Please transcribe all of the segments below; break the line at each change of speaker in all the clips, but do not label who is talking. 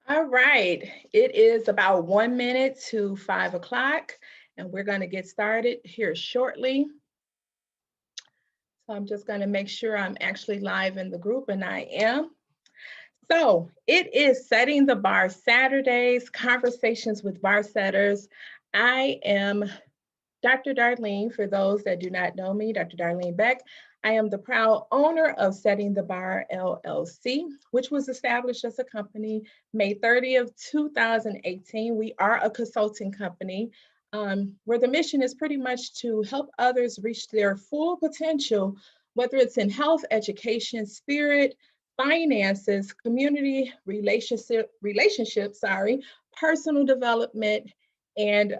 All right. It is about 1 minute to 5 o'clock, and we're going to get started here shortly. So I'm just going to make sure I'm actually live in the group, and I am. So it is Setting the Bar Saturdays, Conversations with Bar Setters. I am Dr. Darlene, for those that do not know me, Dr. Darlene Beck. I am the proud owner of Setting the Bar LLC, which was established as a company May 30th, 2018. We are a consulting company where the mission is pretty much to help others reach their full potential, whether it's in health, education, spirit, finances, community relationships, personal development, and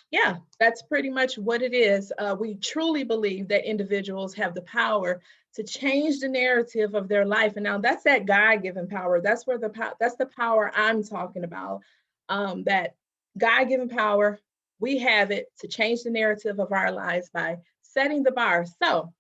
yeah, that's pretty much what it is. We truly believe that individuals have the power to change the narrative of their life, and now that's that God-given power. That's the power I'm talking about. That God-given power, we have it to change the narrative of our lives by setting the bar. So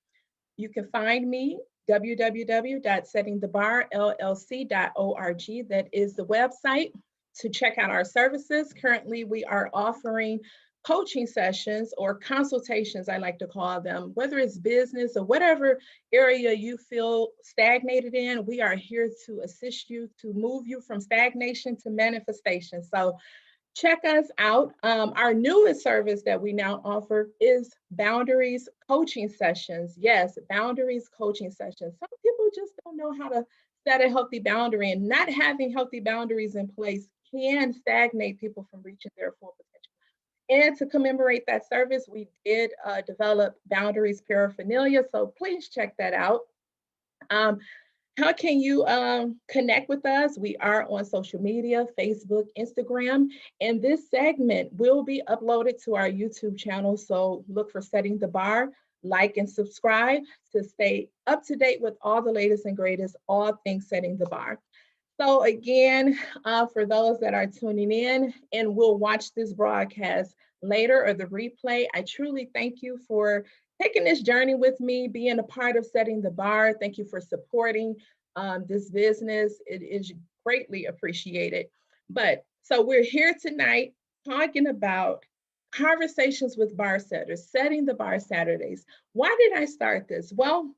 you can find me www.settingthebarllc.org. That is the website to check out our services. Currently, we are offering coaching sessions or consultations, I like to call them, whether it's business or whatever area you feel stagnated in. We are here to assist you to move you from stagnation to manifestation. So check us out. Our newest service that we now offer is boundaries coaching sessions. Yes, boundaries coaching sessions. Some people just don't know how to set a healthy boundary, and not having healthy boundaries in place can stagnate people from reaching their full potential. And to commemorate that service, we did develop boundaries paraphernalia. So please check that out. Um, how can you connect with us? We are on social media, Facebook, Instagram, and this segment will be uploaded to our YouTube channel. So look for Setting the Bar, like and subscribe to stay up to date with all the latest and greatest, all things Setting the Bar. So again, for those that are tuning in and will watch this broadcast later or the replay, I truly thank you for taking this journey with me, being a part of Setting the Bar. Thank you for supporting this business. It is greatly appreciated. But so we're here tonight talking about conversations with bar setters, Setting the Bar Saturdays. Why did I start this? Well,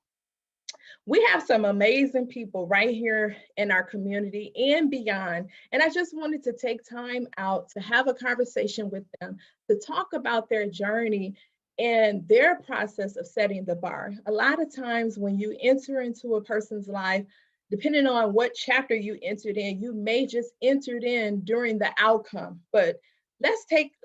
we have some amazing people right here in our community and beyond. And I just wanted to take time out to have a conversation with them to talk about their journey and their process of setting the bar. A lot of times when you enter into a person's life, depending on what chapter you entered in, you may just entered in during the outcome. But let's take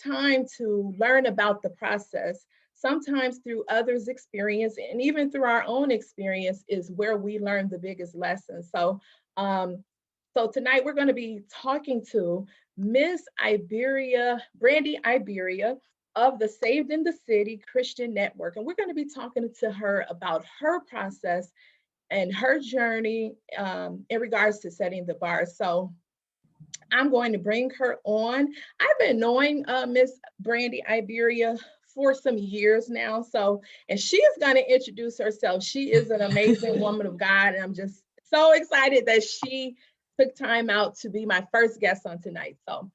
time to learn about the process. Sometimes through others' experience and even through our own experience is where we learn the biggest lessons. So tonight we're going to be talking to Miss Iberia, Brandi Iberia of the Saved in the City Christian Network. And we're going to be talking to her about her process and her journey in regards to setting the bar. So I'm going to bring her on. I've been knowing Miss Brandi Iberia for some years now. So, and she is going to introduce herself. She is an amazing woman of God. And I'm just so excited that she took time out to be my first guest on tonight. So,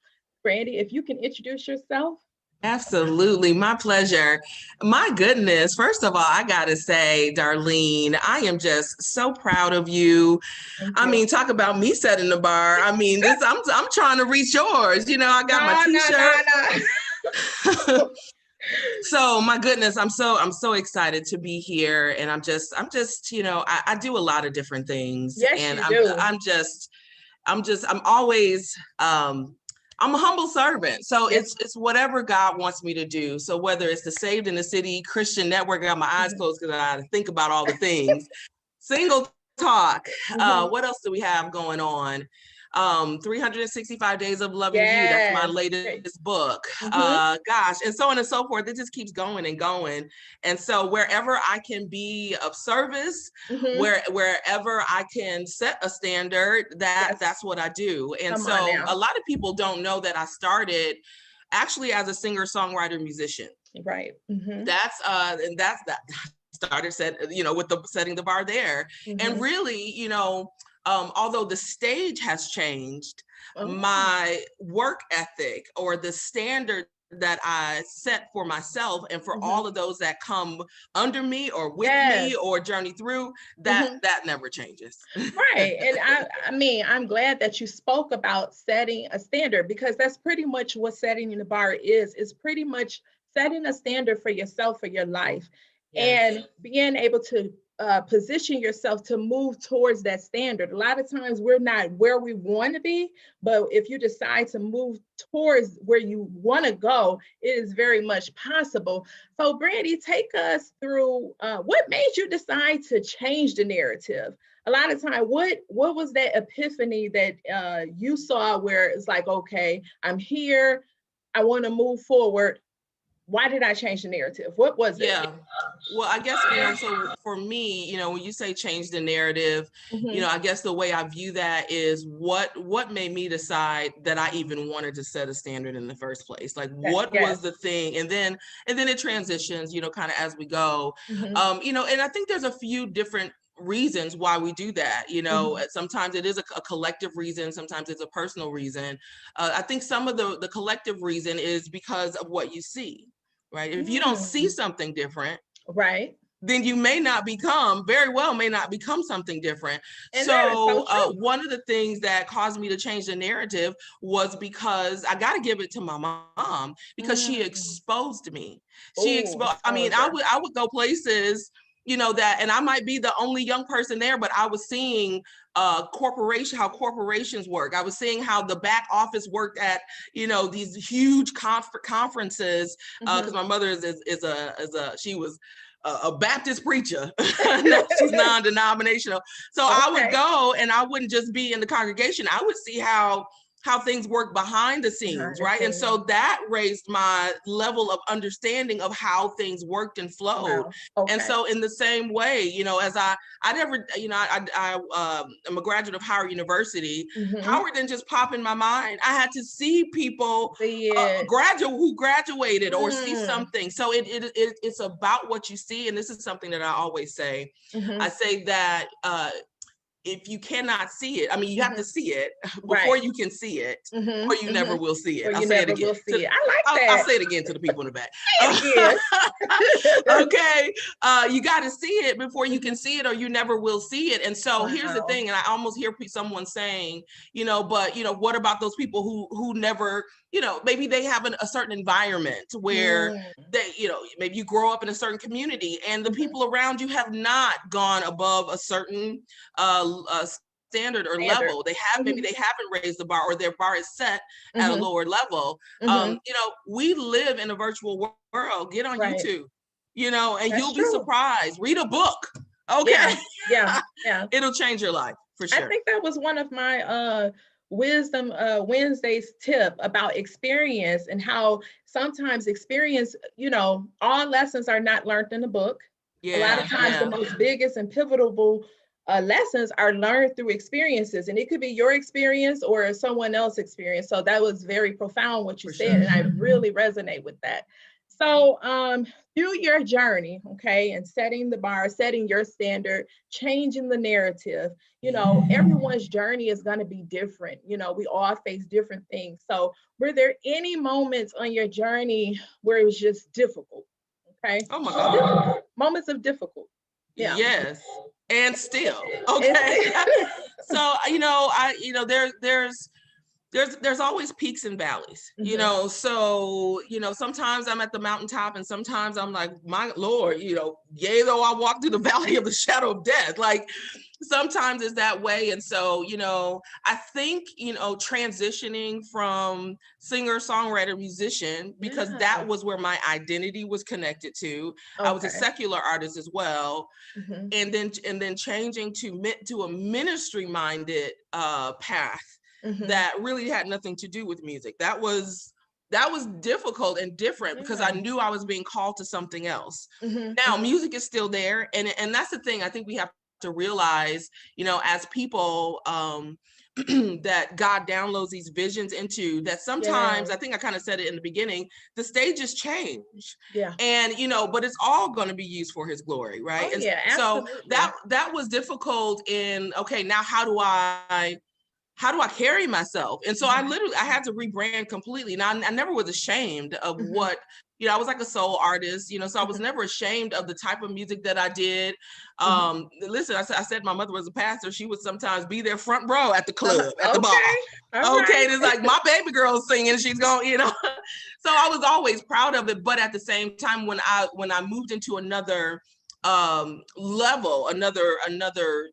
Brandi, if you can introduce yourself.
Absolutely. My pleasure. My goodness. First of all, I got to say, Darlene, I am just so proud of you.
Thank
I
you.
mean, talk about me setting the bar. I mean, I'm trying to reach yours. You know, I got my t-shirt.
No.
So my goodness, I'm so excited to be here. And I'm just, I do a lot of different things.
Yes,
And
you do.
I'm always, I'm a humble servant. So
Yes.
it's whatever God wants me to do. So whether it's the Saved in the City Christian Network, I got my eyes closed because I think about all the things. Single talk. What else do we have going on? 365 Days of Loving You. That's my latest book. Gosh, and so on and so forth. It just keeps going and going. And so wherever I can be of service, wherever I can set a standard, that's what I do. And
Come
so a lot of people don't know that I started actually as a singer, songwriter, musician.
Right.
That's and that's that started with the setting the bar there. And really, although the stage has changed, my work ethic or the standard that I set for myself and for all of those that come under me or with me or journey through, that never changes.
Right. And I mean, I'm glad that you spoke about setting a standard, because that's pretty much what setting the bar is pretty much setting a standard for yourself, for your life, and being able to position yourself to move towards that standard. A lot of times we're not where we want to be, but if you decide to move towards where you want to go, it is very much possible. So Brandi, take us through what made you decide to change the narrative. A lot of time, what was that epiphany that you saw where it's like, okay, I'm here, I want to move forward. Why did I change the narrative? What was it?
Yeah. Well, I guess, so for me, when you say change the narrative, I guess the way I view that is what made me decide that I even wanted to set a standard in the first place? Like, what was the thing? And then it transitions, kind of as we go. And I think there's a few different reasons why we do that. Sometimes it is a collective reason, sometimes it's a personal reason. I think some of the collective reason is because of what you see. Right. If you don't see something different,
right,
then you may not become something different. And so one of the things that caused me to change the narrative was because I got to give it to my mom, because she exposed me. I would go places, that, and I might be the only young person there, but I was seeing how corporations work. I was seeing how the back office worked at, these huge conferences, because my mother she was a Baptist preacher. No, she's non-denominational. So I would go, and I wouldn't just be in the congregation. I would see how things work behind the scenes, right? And so that raised my level of understanding of how things worked and flowed. Wow. And so in the same way, as I am a graduate of Howard University. Howard didn't just pop in my mind. I had to see people who graduated or see something. So it's about what you see. And this is something that I always say. I say that if you cannot see it, you have to see it before you can see it, or you never will see it. I'll say it again.
I like that.
I'll say it again to the people in the back. Okay. You got to see it before you can see it, or you never will see it. And so here's the thing, and I almost hear someone saying, but what about those people who never, maybe they have a certain environment where they, maybe you grow up in a certain community and the people around you have not gone above a certain standard or level. They have, maybe they haven't raised the bar, or their bar is set at a lower level. We live in a virtual world. Get on YouTube, and you'll be surprised. Read a book. Okay.
Yeah.
It'll change your life for sure.
I think that was one of my Wisdom Wednesday's tip about experience, and how sometimes experience, all lessons are not learned in a book. A lot of times the most biggest and pivotal lessons are learned through experiences, and it could be your experience or someone else's experience. So that was very profound what you said, and I really resonate with that. So through your journey, and setting the bar, setting your standard, changing the narrative, everyone's journey is going to be different. We all face different things. So were there any moments on your journey where it was just difficult? Okay.
Oh my God.
Moments of difficult. Yeah.
Yes. And still. Okay. So, there's always peaks and valleys, so, sometimes I'm at the mountaintop and sometimes I'm like, my Lord, yea, though I walk through the valley of the shadow of death, like sometimes it's that way. And so, I think, transitioning from singer, songwriter, musician, because that was where my identity was connected to. I was a secular artist as well. And then changing to a ministry minded path. That really had nothing to do with music. That was difficult and different because I knew I was being called to something else. Now, music is still there. And that's the thing I think we have to realize, as people, that God downloads these visions into, that sometimes, I think I kind of said it in the beginning, the stages change.
Yeah.
And, but it's all going to be used for his glory, right?
Oh, yeah, absolutely.
So that was difficult in, okay, now how do I carry myself? And so I had to rebrand completely. Now, I never was ashamed of what, I was like a soul artist, so I was never ashamed of the type of music that I did. Listen, I said my mother was a pastor. She would sometimes be there front row at the club, at the bar. Okay, it's like my baby girl's singing, she's going, So I was always proud of it. But at the same time, when I moved into another level, another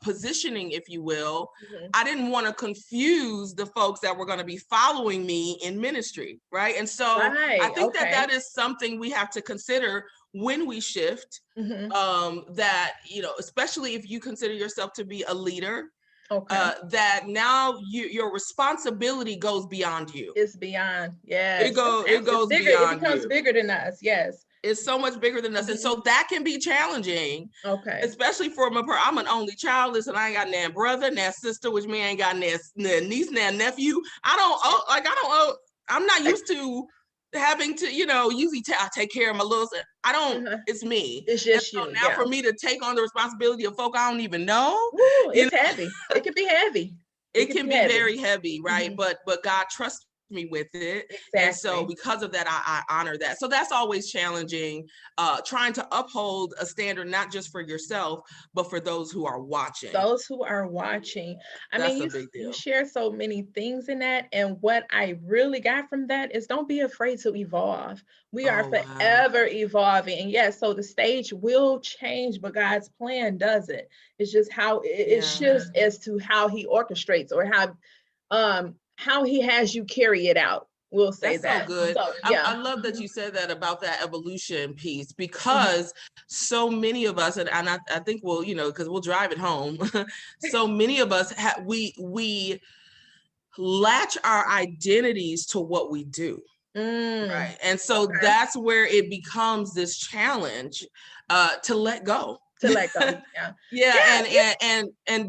positioning, if you will, I didn't want to confuse the folks that were going to be following me in ministry, right? And so I think that is something we have to consider when we shift, that, especially if you consider yourself to be a leader, that now your responsibility goes beyond you.
It's beyond, yes.
It goes
bigger,
beyond
it becomes
you.
bigger than us, yes.
It's so much bigger than us. And so that can be challenging.
Okay.
Especially for I'm an only child. Listen, I ain't got no brother, no sister, which means I ain't got no niece, no nephew. I'm not used to having to, usually I take care of my little, it's me.
It's just
so
you.
Now for me to take on the responsibility of folk I don't even know.
Ooh, it's heavy. It can be heavy.
It can be very heavy, right? But God trusts me with it. Exactly. And so because of that, I honor that. So that's always challenging, trying to uphold a standard, not just for yourself, but for those who are watching.
I mean, you share so many things in that. And what I really got from that is don't be afraid to evolve. We are forever evolving. And yes, so the stage will change, but God's plan doesn't. It's just it's just as to how he orchestrates or how he has you carry it out. We'll say
that's so good. So, I love that you said that about that evolution piece, because so many of us, and I think we'll, because we'll drive it home. So many of us we latch our identities to what we do. Right. And so that's where it becomes this challenge to let go. And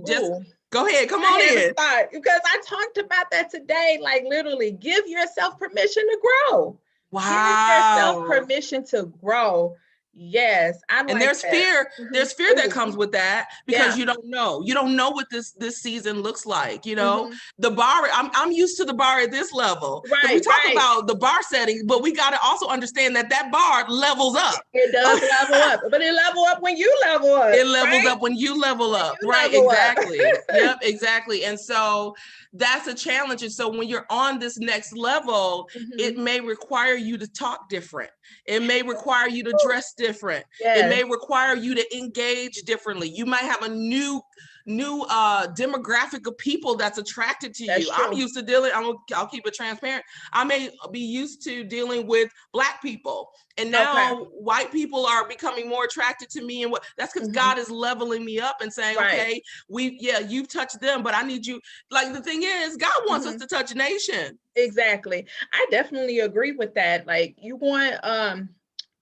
just go ahead. Come on in.
Because I talked about that today. Like literally, give yourself permission to grow.
Wow.
Give yourself permission to grow. Yes,
and there's fear. There's fear that comes with that, because you don't know what this season looks like. The bar. I'm used to the bar at this level.
Right.
We talk about the bar setting, but we got to also understand that bar levels up.
It does level up, but it level up when you level up.
It levels up when you level up. Right. Exactly. Yep. Exactly. And so that's a challenge. And so when you're on this next level, it may require you to talk different. It may require you to dress different. It may require you to engage differently. You might have a new demographic of people that's attracted to you. I'm used to dealing, I'll keep it transparent. I may be used to dealing with Black people, and now white people are becoming more attracted to me. And that's because God is leveling me up and saying, okay, you've touched them, but I need you. Like, the thing is, God wants us to touch a nation.
Exactly. I definitely agree with that. Like, you want,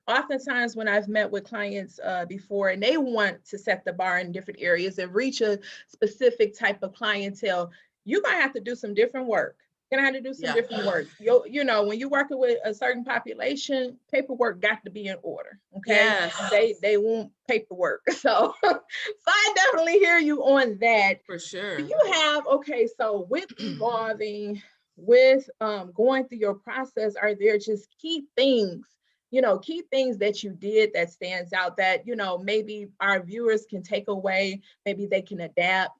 oftentimes when I've met with clients before, and they want to set the bar in different areas and reach a specific type of clientele, you're going to have to do some different work. You're going to have to do some different work. When you're working with a certain population, paperwork got to be in order. Okay. Yes. They want paperwork. So I definitely hear you on that.
For sure.
Do you have, so with evolving, with going through your process, are there just key things that you did that stands out that, maybe our viewers can take away, maybe they can adapt,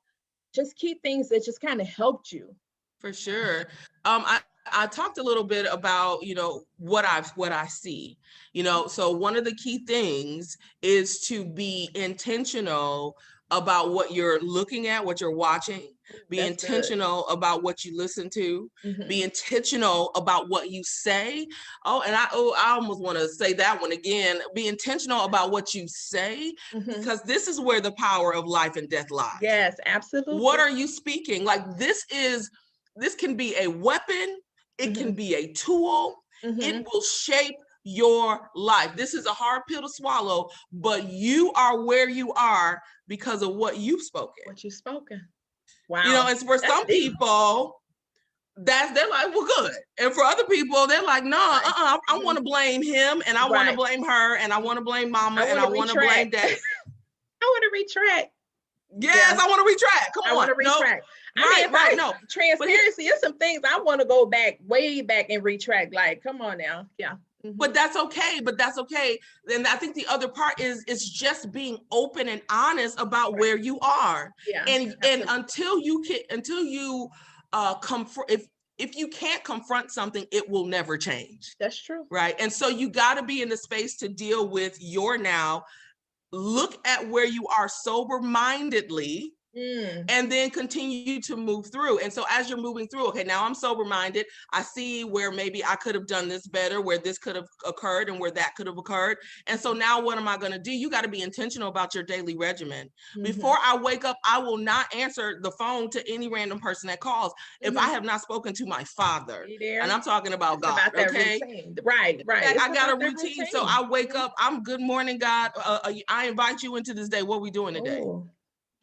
just key things that just kind of helped you?
For sure. I talked a little bit about, what I see, so one of the key things is to be intentional about what you're looking at, what you're watching. Be intentional about what you listen to. Be intentional about what you say. I almost want to say that one again. Be intentional about what you say, because this is where the power of life and death lies.
Yes, absolutely.
What are you speaking? Like, this can be a weapon. It can be a tool. It will shape your life. This is a hard pill to swallow, but you are where you are because of what you've spoken.
Wow.
You know, and for some
deep.
people, they're like, well, good. And for other people, they're like, no, I want to blame him, and I want to blame her, and I want to blame mama, and I want to blame daddy.
I want to retract.
Yes, I want to retract. Come on.
I want to retract.
No.
Transparency is some things I want to go back, way back, and retract. Like, come on now. Yeah.
Mm-hmm. But that's okay. And I think the other part is it's just being open and honest about where you are.
Yeah.
And until you if you can't confront something, it will never change.
That's true.
Right. And so you got to be in the space to deal with your now. Look at where you are sober-mindedly. And then continue to move through. And so as you're moving through, okay, now I'm sober-minded. I see where maybe I could have done this better, where this could have occurred and where that could have occurred. And so now what am I going to do? You got to be intentional about your daily regimen. Before I wake up, I will not answer the phone to any random person that calls if I have not spoken to my Father. And I'm talking about God. About okay.
Right.
I got a routine. So I wake up. I'm good morning, God. I invite you into this day. What are we doing today?
Ooh.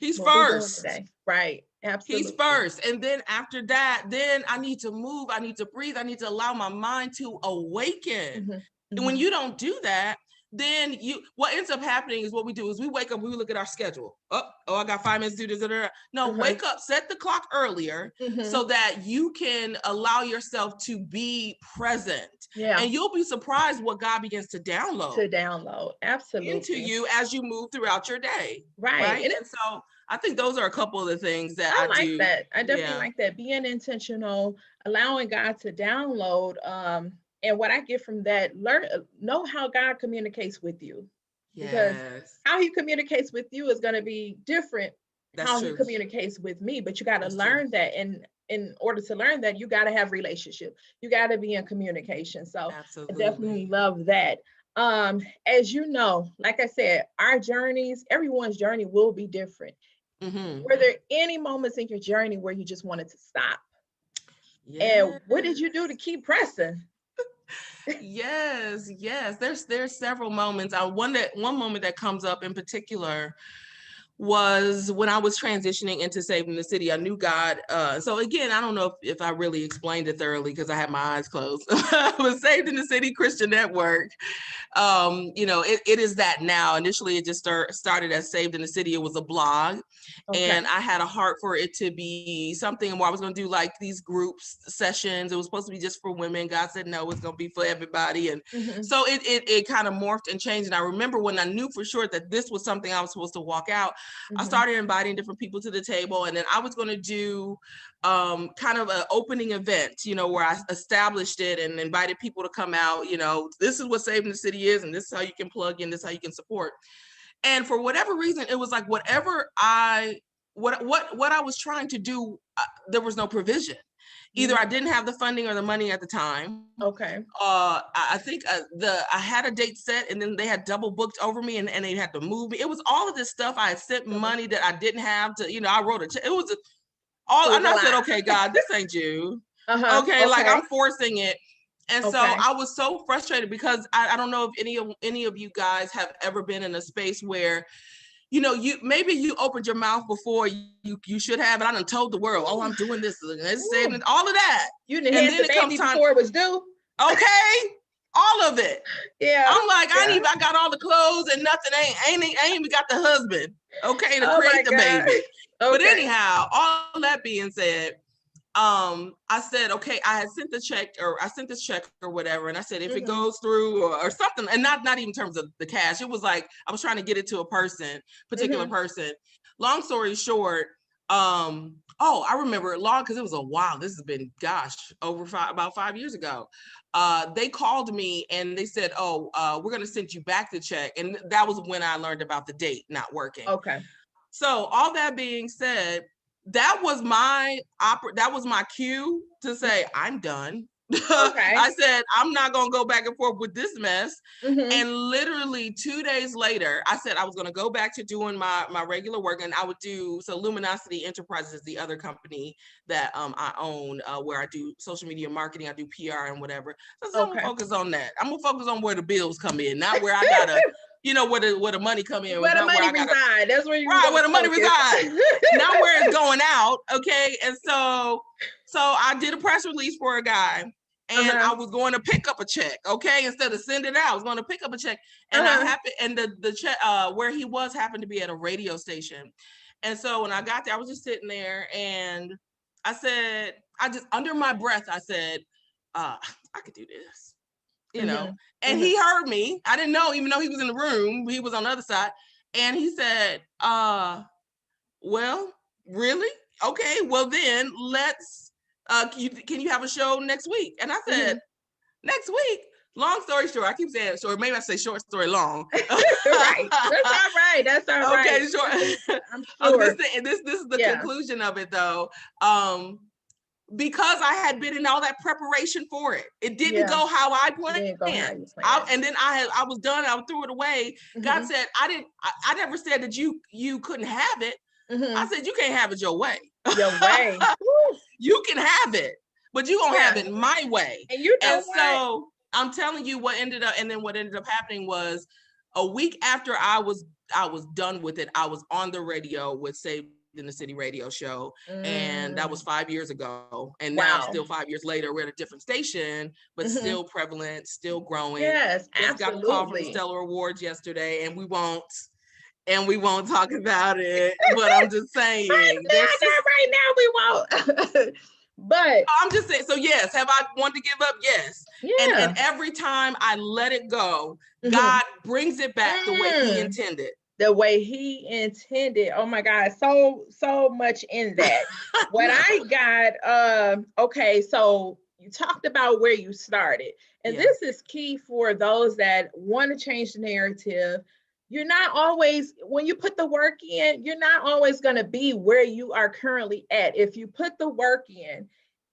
He's first.
Right. Absolutely.
He's first. And then after that, then I need to move. I need to breathe. I need to allow my mind to awaken. And when you don't do that, then what ends up happening is what we do is we wake up, we look at our schedule. Oh, I got 5 minutes to do this. No, wake up, set the clock earlier so that you can allow yourself to be present. Yeah. And you'll be surprised what God begins to download.
Absolutely.
Into you as you move throughout your day.
Right.
And so I think those are a couple of the things that I
like
do.
That. I definitely like that. Being intentional, allowing God to download. And what I get from that, know how God communicates with you. Because how he communicates with you is going to be different how he communicates with me. But you got to learn that. And in order to learn that, you got to have relationship. You got to be in communication. So I definitely love that. As you know, like I said, our journeys, everyone's journey will be different. Were there any moments in your journey where you just wanted to stop? And what did you do to keep pressing?
Yes. There's several moments. One moment that comes up in particular was when I was transitioning into Saving the City. I knew God. So again, I don't know if I really explained it thoroughly because I had my eyes closed. I was Saved in the City Christian Network. It is that now. Initially, it just started as Saved in the City. It was a blog. And I had a heart for it to be something where I was going to do like these groups sessions. It was supposed to be just for women. God said, no, it's going to be for everybody. And so it kind of morphed and changed. And I remember when I knew for sure that this was something I was supposed to walk out, I started inviting different people to the table. And then I was going to do kind of an opening event, where I established it and invited people to come out. This is what Saving the City is, and this is how you can plug in, this is how you can support. And for whatever reason, it was like what I was trying to do, there was no provision. Either I didn't have the funding or the money at the time. I think I had a date set, and then they had double booked over me, and they had to move me. It was all of this stuff. I had sent money that I didn't have to. I wrote a check. It was and I said, okay, God, this ain't you. Okay, like I'm forcing it. And so I was so frustrated because I don't know if any of you guys have ever been in a space where, maybe you opened your mouth before you should have, and I done told the world, oh, I'm doing this, saving all of that.
You didn't have the baby before it was due.
Okay, all of it. Yeah. I'm like, I got all the clothes and nothing. I ain't even got the husband. Okay, to create the baby. But anyhow, all that being said, I said, okay, I had sent the check, or I sent this check or whatever. And I said, if it goes through or something, and not even in terms of the cash, it was like, I was trying to get it to a particular person. Long story short, I remember it long because it was a while. This has been, about 5 years ago. They called me and they said, we're going to send you back the check. And that was when I learned about the date not working.
Okay.
So all that being said, that was my cue to say, I'm done. I said, I'm not going to go back and forth with this mess. And literally 2 days later, I said I was going to go back to doing my regular work, and I would do, so Luminosity Enterprises is the other company that I own, where I do social media marketing, I do PR and whatever. So I'm going to focus on that. I'm going to focus on where the bills come in, not where I got to where the money come in.
Where the money reside. That's where you
where the money reside. Not where it's going out. Okay. And so I did a press release for a guy. And I was going to pick up a check, okay? Instead of sending it out, I was going to pick up a check. And the check where he was happened to be at a radio station. And so when I got there, I was just sitting there and I said, under my breath, I said, I could do this, And he heard me. I didn't know, even though he was in the room, he was on the other side. And he said, well, really? Okay, well then let's, can you have a show next week? And I said, next week? Long story short, I keep saying short, maybe I say short story long.
Right, that's all right.
Okay, sure. I'm sure. This is the conclusion of it though. Because I had been in all that preparation for it. It didn't go how I planned. And then I was done, I threw it away. God said, I never said that you couldn't have it. I said, you can't have it your way.
Your way.
You can have it, but you're gonna have it my way.
And
so I'm telling you what ended up happening was a week after I was done with it, I was on the radio with Saved in the City radio show. And that was 5 years ago. And now still 5 years later, we're at a different station, but still prevalent, still growing.
Yes,
just got a call from the Stellar Awards yesterday, and we won't talk about it, but I'm just saying.
Right now we won't. But
I'm just saying, so yes, have I wanted to give up? Yes.
Yeah.
And every time I let it go, God brings it back the way he intended.
The way he intended. Oh my God, so much in that. What I got, okay, so you talked about where you started. And this is key for those that want to change the narrative. You're not always, when you put the work in, you're not always going to be where you are currently at. If you put the work in,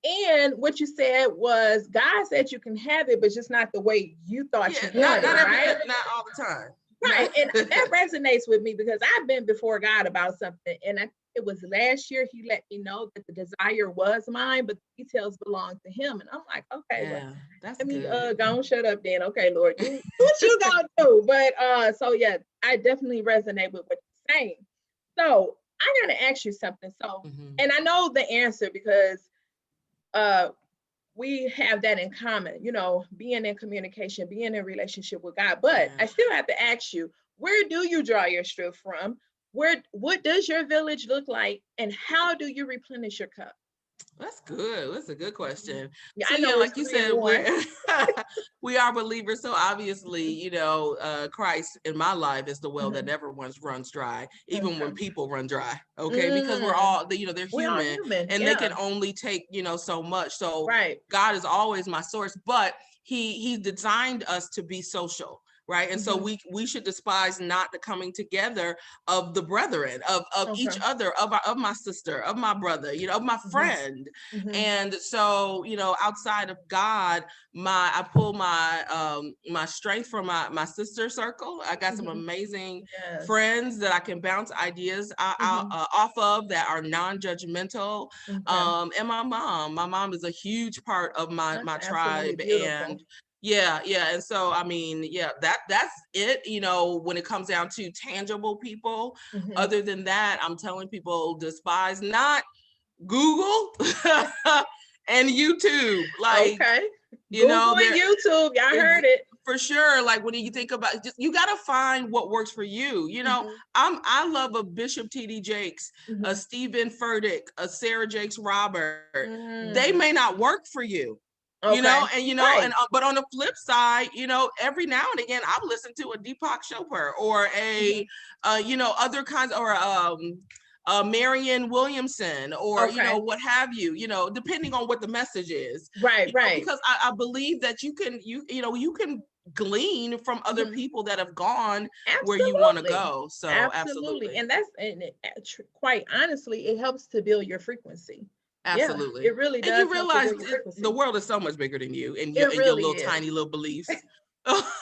and what you said was, God said you can have it, but just not the way you thought you wanted, right?
Not all the time.
Right, and that resonates with me because I've been before God about something, and it was last year he let me know that the desire was mine, but the details belong to him. And I'm like, okay, well, let me go and shut up then. Okay, Lord, do what you gonna do. But so yeah, I definitely resonate with what you're saying. So I'm gonna ask you something. So, and I know the answer because we have that in common, being in communication, being in relationship with God. But I still have to ask you, where do you draw your strength from? What does your village look like? And how do you replenish your cup?
That's good. That's a good question.
Yeah,
so,
I know,
like you said, we are believers. So obviously, Christ in my life is the well that never once runs dry, even when people run dry. Okay, because we're all, they're human, and they can only take, so much. So God is always my source, but He designed us to be social. Right. And so we should despise not the coming together of the brethren, of each other, of my sister, of my brother, of my friend. And so, outside of God, I pull my strength from my sister circle. I got some amazing friends that I can bounce ideas off of that are non-judgmental. And my mom is a huge part of my tribe. And yeah. And so, I mean, that's it, when it comes down to tangible people. Other than that, I'm telling people, despise not Google and YouTube. Like,
Google and YouTube, y'all heard it.
For sure. Like, when you think about it, you got to find what works for you. I love a Bishop T.D. Jakes, a Stephen Furtick, a Sarah Jakes Robert. They may not work for you. But on the flip side, every now and again, I've listened to a Deepak Chopra or other kinds, or Marianne Williamson, or what have you, depending on what the message is.
Right.
Because I believe that you can glean from other people that have gone where you want to go. So absolutely.
And quite honestly, it helps to build your frequency.
Absolutely.
Yeah, it really does.
And you realize the world is so much bigger than you and your little tiny little beliefs.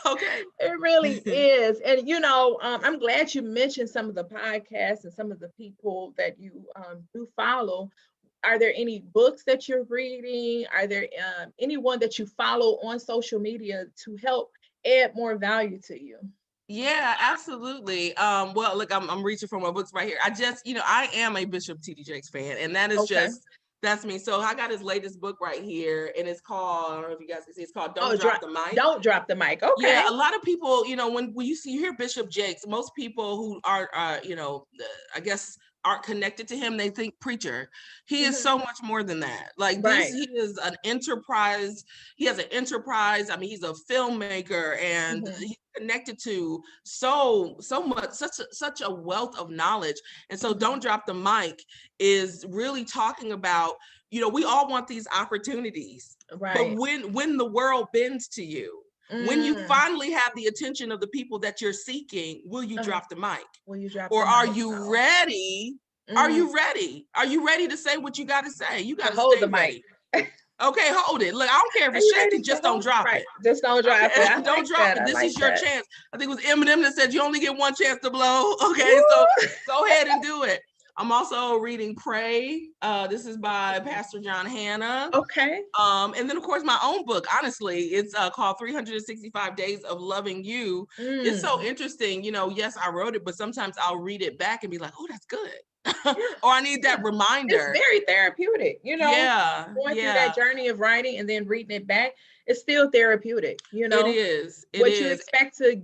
Okay.
It really is. And I'm glad you mentioned some of the podcasts and some of the people that you do follow. Are there any books that you're reading? Are there anyone that you follow on social media to help add more value to you?
Yeah, absolutely. Well, look, I'm reaching for my books right here. I am a Bishop T.D. Jakes fan, and that is
Okay.
that's me. So I got his latest book right here, and it's called, I don't know if you guys can see, it's called
Oh,
Don't Drop the Mic.
don't drop the mic.
Yeah,
Okay.
a lot of people, when you hear Bishop Jakes, most people who are, I guess aren't connected to him, they think preacher. He is so much more than that. Like
Right.
he is an enterprise. He has an enterprise. I mean, he's a filmmaker, and he's connected to so much, such a wealth of knowledge. And so Don't Drop the Mic is really talking about, we all want these opportunities,
Right.
but when the world bends to you, when you finally have the attention of the people that you're seeking, will you drop the mic?
Will you drop
Or
the
are
mic?
you ready? Are you ready? Are you ready to say what you got to say? You got to
hold
stay
the
ready.
mic.
Okay, hold it. Look, I don't care if
Are
it's
you ready
shaky,
to
just don't
hold?
drop
Right.
it.
Just don't drop
Okay?
it. I
Don't
like
drop
that.
it.
I
This
like
is your
that.
chance. I think it was Eminem that said you only get one chance to blow. Okay,
Woo!
so go ahead and do it. I'm also reading Pray. This is by Pastor John Hanna.
Okay.
And then of course my own book, honestly, it's called 365 Days of Loving You. It's so interesting. Yes, I wrote it, but sometimes I'll read it back and be like, oh, that's good. Or I need that reminder.
It's very therapeutic,
Yeah.
going through that journey of writing and then reading it back. It's still therapeutic,
It is.
what you expect to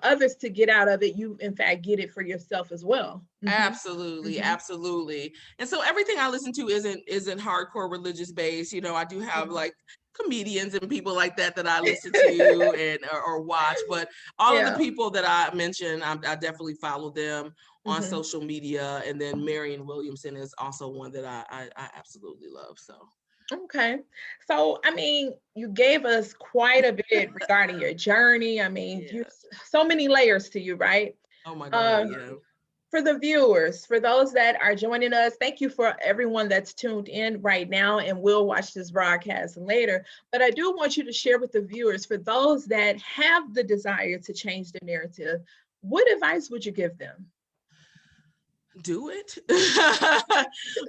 others to get out of it, you in fact get it for yourself as well.
Absolutely, absolutely. And so everything I listen to isn't hardcore religious based. I do have like comedians and people like that I listen to and or watch, but all of the people that I mentioned, I definitely follow them on social media. And then Marianne Williamson is also one that I absolutely love. So
okay. So, I mean, you gave us quite a bit regarding your journey. I mean, you so many layers to you, right?
Oh my God, yeah.
For the viewers, for those that are joining us, thank you for everyone that's tuned in right now and will watch this broadcast later. But I do want you to share with the viewers, for those that have the desire to change the narrative, what advice would you give them?
Do it.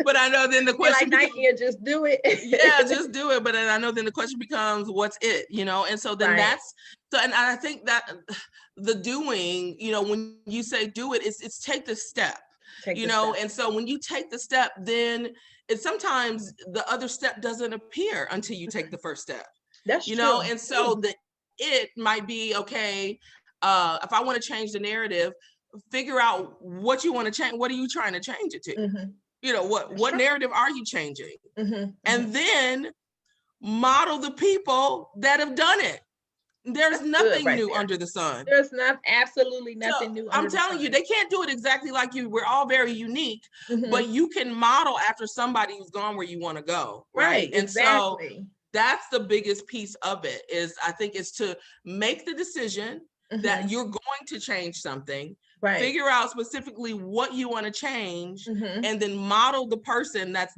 But I know then the question
like Nike and just do it.
Yeah, just do it. But then I know then the question becomes, what's it? And so then and I think that the doing, when you say do it, it's take the step. And so when you take the step, then it's sometimes the other step doesn't appear until you take the first step.
That's true.
And so it might be, okay, if I want to change the narrative, figure out what you want to change. What are you trying to change it to? What narrative are you changing? And then model the people that have done it. There's nothing new under the sun.
There's absolutely nothing new.
I'm telling you, they can't do it exactly like you. We're all very unique, but you can model after somebody who's gone where you want to go. Right. And so that's the biggest piece of it, is I think is to make the decision that you're going to change something. Figure out specifically what you want to change, and then model the person that's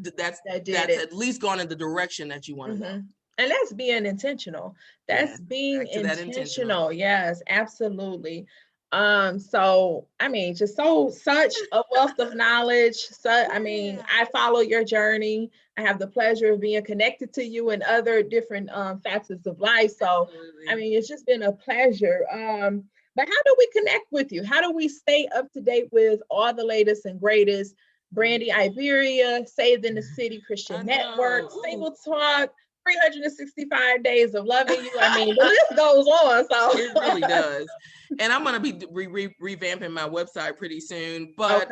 at least gone in the direction that you want to go.
And that's being intentional. That's being intentional. Yes, absolutely. So I mean, just such a wealth of knowledge. So I mean, I follow your journey. I have the pleasure of being connected to you and other different facets of life. So I mean, it's just been a pleasure. But how do we connect with you? How do we stay up to date with all the latest and greatest? Brandi Iberia, Saved in the City Christian Network, Single Talk, 365 Days of Loving You. I mean, the list goes on. So
it really does. And I'm going to be revamping my website pretty soon. But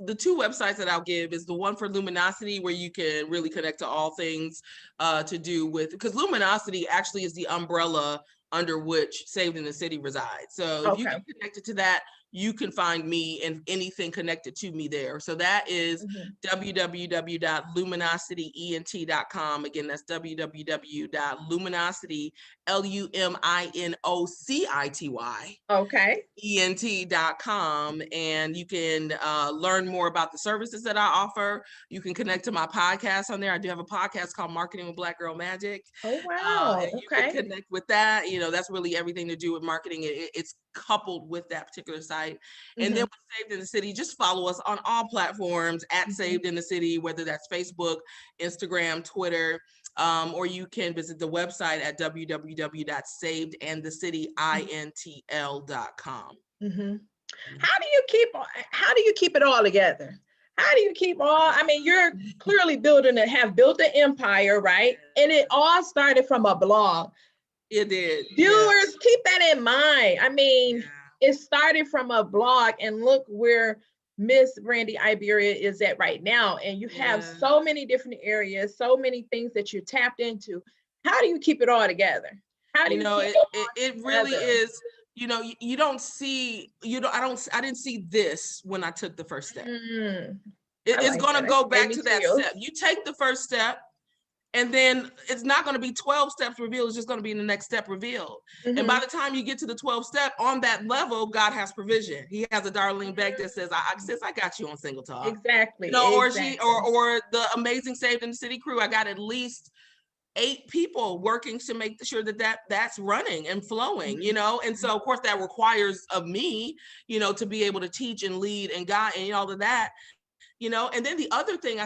the two websites that I'll give is the one for Luminosity, where you can really connect to all things to do with, because Luminosity actually is the umbrella under which Saved in the City resides. So if you get connected to that, you can find me and anything connected to me there. So that is www.luminosityent.com. Again, that's www.luminosity, LUMINOCITY. ENT.com. And you can learn more about the services that I offer. You can connect to my podcast on there. I do have a podcast called Marketing with Black Girl Magic.
Oh, wow.
And you can connect with that. That's really everything to do with marketing. It's coupled with that particular site. And then with Saved in the City, just follow us on all platforms at Saved in the City, whether that's Facebook, Instagram, Twitter. or you can visit the website at www.savedandthecityintl.com.
Mm-hmm. How do you keep it all together? How do you keep all, I mean, you're clearly have built an empire, right? And it all started from a blog.
It did.
Viewers, keep that in mind. I mean, it started from a blog, and look where Miss Brandi Iberia is at right now. And you have so many different areas, so many things that you're tapped into. How do you keep it all together? How do you keep
it really is, you don't see, I didn't see this when I took the first step. It's going to go back to that step. You take the first step, and then it's not going to be 12 steps revealed. It's just going to be the next step revealed. And by the time you get to the 12th step, on that level, God has provision. He has a Darlene Beck that says, I got you on Single Talk.
Exactly.
Or the amazing Saved in the City crew. I got at least 8 people working to make sure that's running and flowing, and so of course that requires of me, to be able to teach and lead and guide and all of that, and then the other thing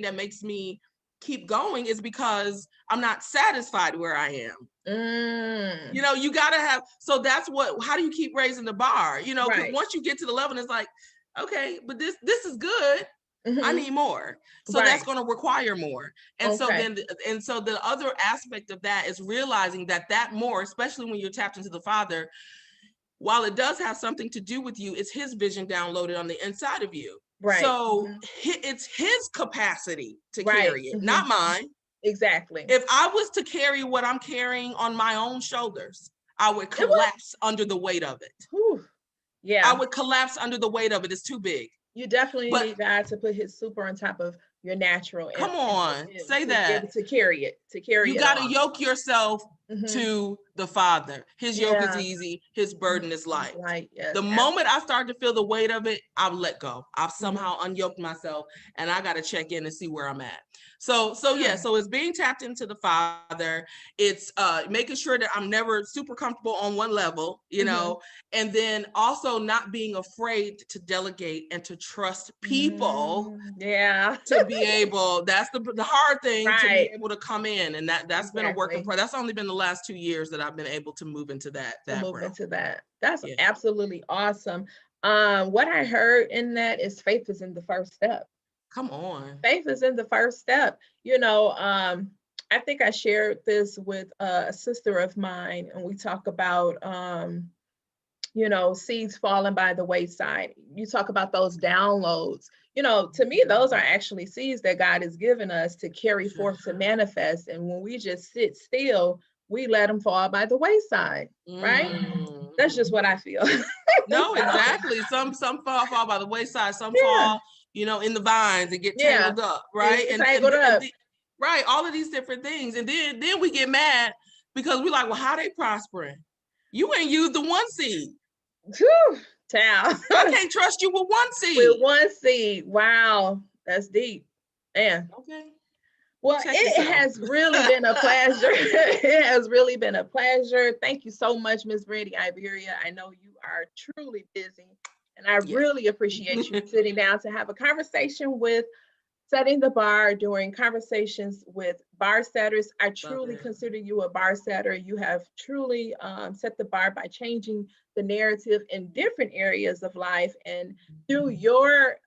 that makes me keep going is because I'm not satisfied where I am. You gotta have, so that's how do you keep raising the bar? Because once you get to the level, it's like, okay, but this is good. I need more. So that's going to require more. And so the other aspect of that is realizing that more, especially when you're tapped into the Father, while it does have something to do with you, it's his vision downloaded on the inside of you. So it's his capacity to carry it, not mine.
Exactly.
If I was to carry what I'm carrying on my own shoulders, I would collapse under the weight of it.
Whew.
I would collapse under the weight of it. It's too big.
You definitely need God to put his super on top of your natural.
Come on, say that.
To carry it.
You got to yoke yourself to the Father. His yoke is easy. His burden is light. The moment I start to feel the weight of it, I've let go. I've somehow unyoked myself, and I got to check in and see where I'm at. So it's being tapped into the Father. It's making sure that I'm never super comfortable on one level, and then also not being afraid to delegate and to trust people. To be able, that's the hard thing, to be able to come in, and that's been a work in progress. That's only been the last 2 years that I've been able to move into that realm.
That's absolutely awesome. What I heard in that is faith is in the first step.
Come on.
Faith is in the first step. I think I shared this with a sister of mine, and we talk about, seeds falling by the wayside. You talk about those downloads. To me, those are actually seeds that God has given us to carry forth, to manifest. And when we just sit still, we let them fall by the wayside, right? That's just what I feel.
No, exactly. Some fall by the wayside. Some fall, in the vines and get tangled up, right? Right, all of these different things. And then we get mad because we're like, well, how they prospering? You ain't used the one seed.
I
can't trust you with one seed.
With one seed. Wow, that's deep. Man.
Okay.
Well, it has really been a pleasure. It has really been a pleasure. Thank you so much, Ms. Brandi Iberia. I know you are truly busy, and I really appreciate you sitting down to have a conversation with Setting the Bar during conversations with bar setters. I truly consider you a bar setter. You have truly set the bar by changing the narrative in different areas of life. And through your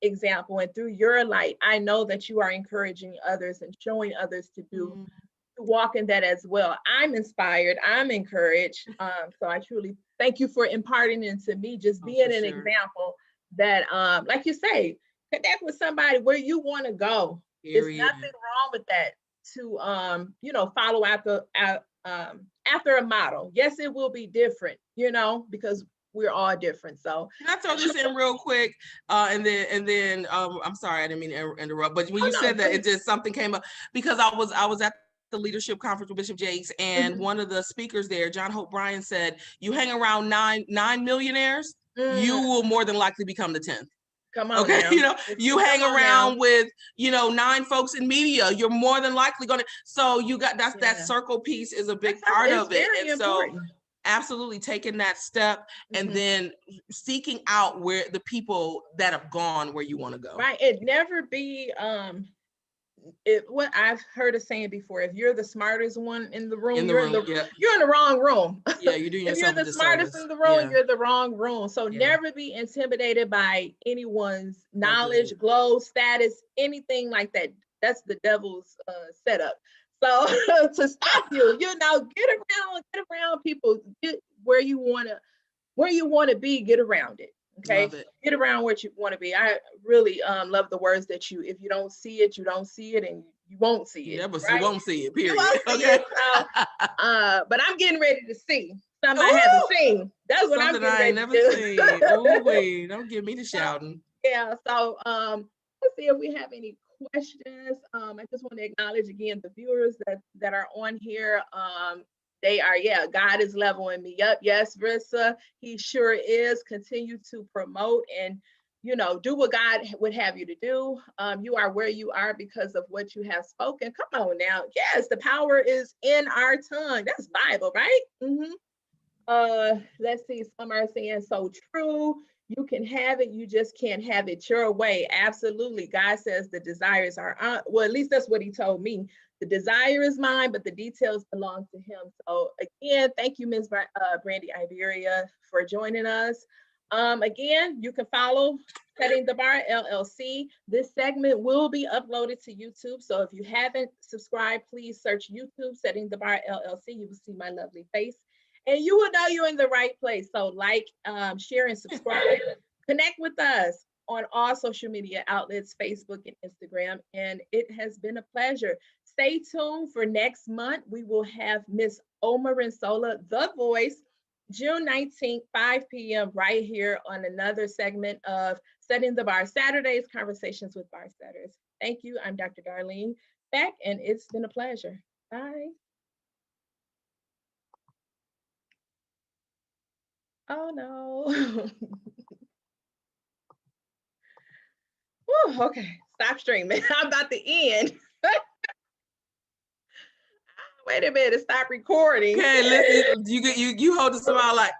example and through your light, I know that you are encouraging others and showing others to walk in that as well. I'm inspired. I'm encouraged. So I truly thank you for imparting into me, just being an example that, like you say, connect with somebody where you want to go. There's nothing wrong with that, to follow after a model. Yes, it will be different, because we're all different. So
can I throw this in real quick? And then I'm sorry, I didn't mean to interrupt, but when you said that, it just something came up, because I was at the leadership conference with Bishop Jakes, and one of the speakers there, John Hope Bryan, said, you hang around nine millionaires, you will more than likely become the 10th.
Come on. Okay,
now. You hang around with 9 folks in media, you're more than likely going to. So you got that circle piece is a big part of it, and important. So absolutely taking that step and then seeking out where the people that have gone where you want to go.
Right. It never what I've heard a saying before, if you're the smartest one in the room, you're in the wrong room.
Yeah, you're doing
If
yourself
you're the smartest in the room, you're the wrong room. So never be intimidated by anyone's knowledge, glow, status, anything like that. That's the devil's setup. So to stop you, get around people, get where you want to be, get around it. Okay. Get around what you want to be. I really love the words that if you don't see it, you don't see it, and you won't see it.
Yeah, but you won't see it, period.
You won't see it. So, but I'm getting ready to see something I haven't seen. That's what I'm getting ready to do.
Seen. Oh, wait, don't give me the shouting.
Yeah. So let's see if we have any questions. I just want to acknowledge again the viewers that are on here. They are, God is leveling me up. Yes, Rissa, he sure is. Continue to promote and, do what God would have you to do. You are where you are because of what you have spoken. Come on now. Yes, the power is in our tongue. That's Bible, right? Let's see. Some are saying so true. You can have it. You just can't have it your way. Absolutely. God says the desires are, well, at least that's what he told me. The desire is mine, but the details belong to him. So again, thank you, Ms. Brandi Iberia, for joining us. Again, you can follow Setting the Bar LLC. This segment will be uploaded to YouTube. So if you haven't subscribed, please search YouTube, Setting the Bar LLC. You will see my lovely face and you will know you're in the right place. So like, share, and subscribe. Connect with us on all social media outlets, Facebook and Instagram. And it has been a pleasure. Stay tuned for next month. We will have Miss Omarinsola, The Voice, June 19th, 5 p.m. right here on another segment of Setting the Bar Saturdays, Conversations with Bar Setters. Thank you. I'm Dr. Darlene Beck, and it's been a pleasure. Bye. Oh no. Whew, okay, stop streaming. I'm about to end. Wait a minute, stop recording.
Okay, listen, you hold the smile like